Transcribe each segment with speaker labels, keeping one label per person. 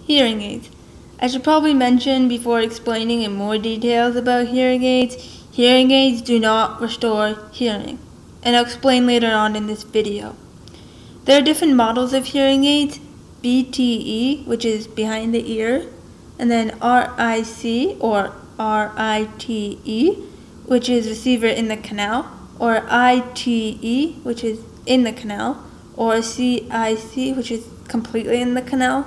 Speaker 1: Hearing aids. I should probably mention before explaining in more details about hearing aids do not restore hearing, and I'll explain later on in this video. There are different models of hearing aids, BTE, which is behind the ear, and then RIC or RITE, which is receiver in the canal, or ITE, which is in the canal, or CIC, which is completely in the canal.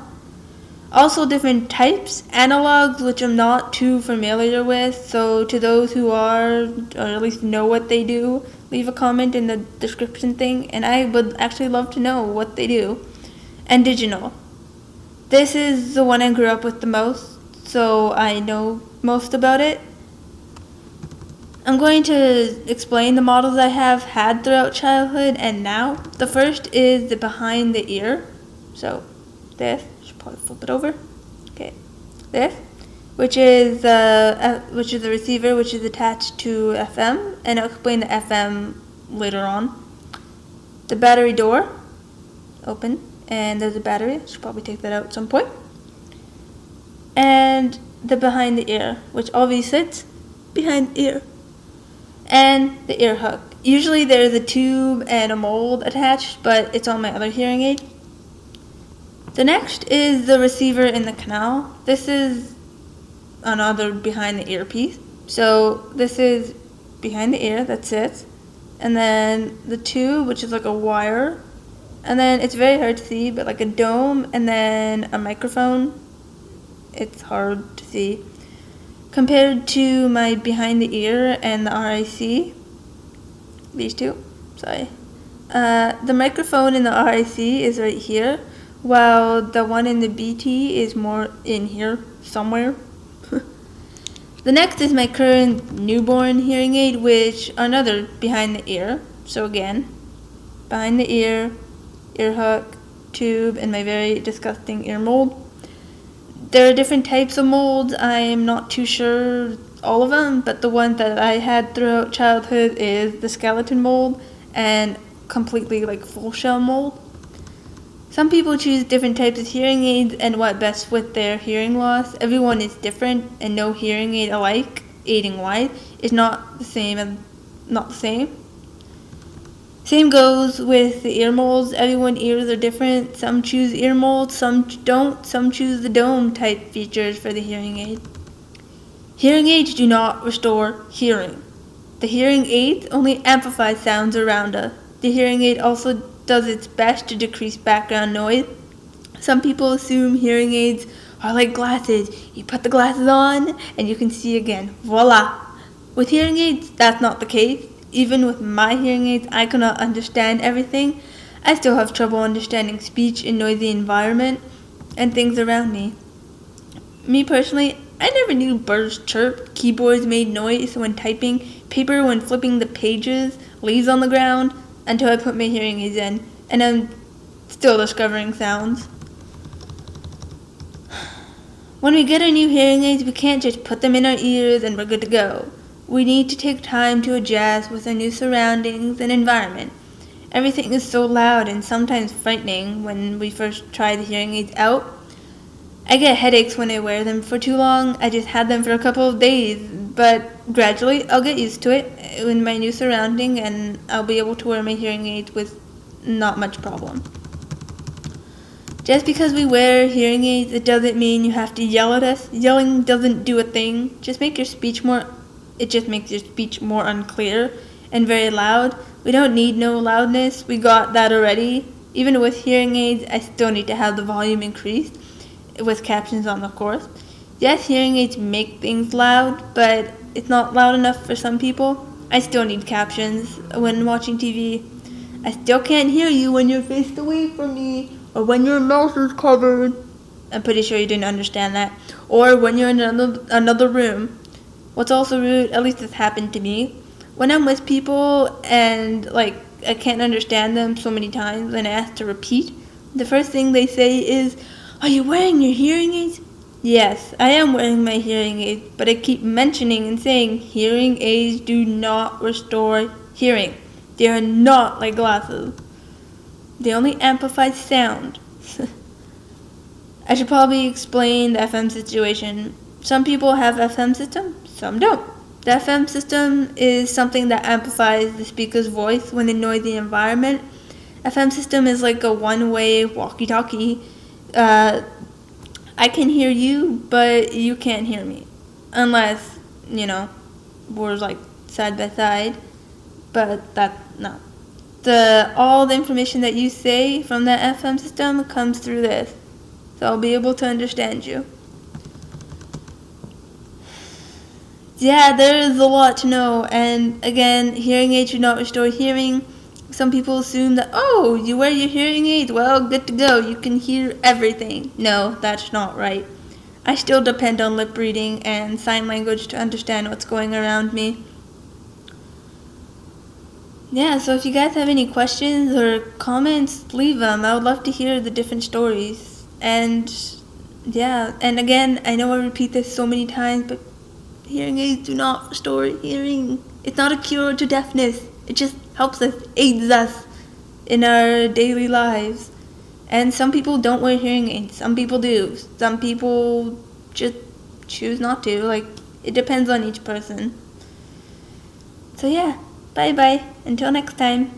Speaker 1: Also different types, analogs, which I'm not too familiar with, so to those who are, or at least know what they do, leave a comment in the description thing, and I would actually love to know what they do. And digital. This is the one I grew up with the most, so I know most about it. I'm going to explain the models I have had throughout childhood and now. The first is the behind the ear, so this. Probably flip it over. Okay, this, which is the receiver, which is attached to FM, and I'll explain the FM later on. The battery door, open, and there's a battery. I should probably take that out at some point. And the behind the ear, which always sits behind the ear, and the ear hook. Usually there's a tube and a mold attached, but it's on my other hearing aid. The next is the receiver in the canal. This is another behind the ear piece. So this is behind the ear, that sits. And then the tube, which is like a wire. And then it's very hard to see, but like a dome and then a microphone. It's hard to see. Compared to my behind the ear and the RIC, these two, sorry. The microphone in the RIC is right here, while the one in the BT is more in here somewhere. The next is my current newborn hearing aid, which are another behind the ear. So again, behind the ear hook, tube, and my very disgusting ear mold. There are different types of molds. I am not too sure all of them, but the one that I had throughout childhood is the skeleton mold and completely like full shell mold. Some people choose different types of hearing aids and what best with their hearing loss. Everyone is different, and no hearing aid alike, aiding wide, is not the same and not the same. Same goes with the ear molds. Everyone's ears are different. Some choose ear molds, some don't. Some choose the dome type features for the hearing aid. Hearing aids do not restore hearing. The hearing aids only amplify sounds around us. The hearing aid also does its best to decrease background noise. Some people assume hearing aids are like glasses. You put the glasses on and you can see again. Voila! With hearing aids, that's not the case. Even with my hearing aids, I cannot understand everything. I still have trouble understanding speech in noisy environment and things around me. Me personally, I never knew birds chirped, keyboards made noise when typing, paper when flipping the pages, leaves on the ground, until I put my hearing aids in, and I'm still discovering sounds. When we get our new hearing aids, we can't just put them in our ears and we're good to go. We need to take time to adjust with our new surroundings and environment. Everything is so loud and sometimes frightening when we first try the hearing aids out. I get headaches when I wear them for too long. I just had them for a couple of days, but gradually I'll get used to it in my new surrounding and I'll be able to wear my hearing aids with not much problem. Just because we wear hearing aids, it doesn't mean you have to yell at us. Yelling doesn't do a thing. It just makes your speech more unclear and very loud. We don't need no loudness. We got that already. Even with hearing aids, I still need to have the volume increased with captions on, of course. Yes, hearing aids make things loud, but it's not loud enough for some people. I still need captions when watching TV. I still can't hear you when you're faced away from me, or when your mouth is covered. I'm pretty sure you didn't understand that. Or when you're in another room. What's also rude, at least this happened to me, when I'm with people and I can't understand them so many times and I ask to repeat, the first thing they say is, "Are you wearing your hearing aids?" Yes, I am wearing my hearing aids, but I keep mentioning and saying hearing aids do not restore hearing. They are not like glasses. They only amplify sound. I should probably explain the FM situation. Some people have FM system, some don't. The FM system is something that amplifies the speaker's voice when in noisy environment. FM system is like a one-way walkie-talkie. I can hear you, but you can't hear me. Unless, we're like side by side. But no. All the information that you say from that FM system comes through this. So I'll be able to understand you. Yeah, there is a lot to know. And again, hearing aids should not restore hearing. Some people assume that, you wear your hearing aids, well, good to go, you can hear everything. No, that's not right. I still depend on lip reading and sign language to understand what's going around me. Yeah, so if you guys have any questions or comments, leave them. I would love to hear the different stories. And yeah, and again, I know I repeat this so many times, but hearing aids do not restore hearing. It's not a cure to deafness. It just helps us, aids us in our daily lives. And some people don't wear hearing aids. Some people do. Some people just choose not to. Like, it depends on each person. So yeah, bye-bye. Until next time.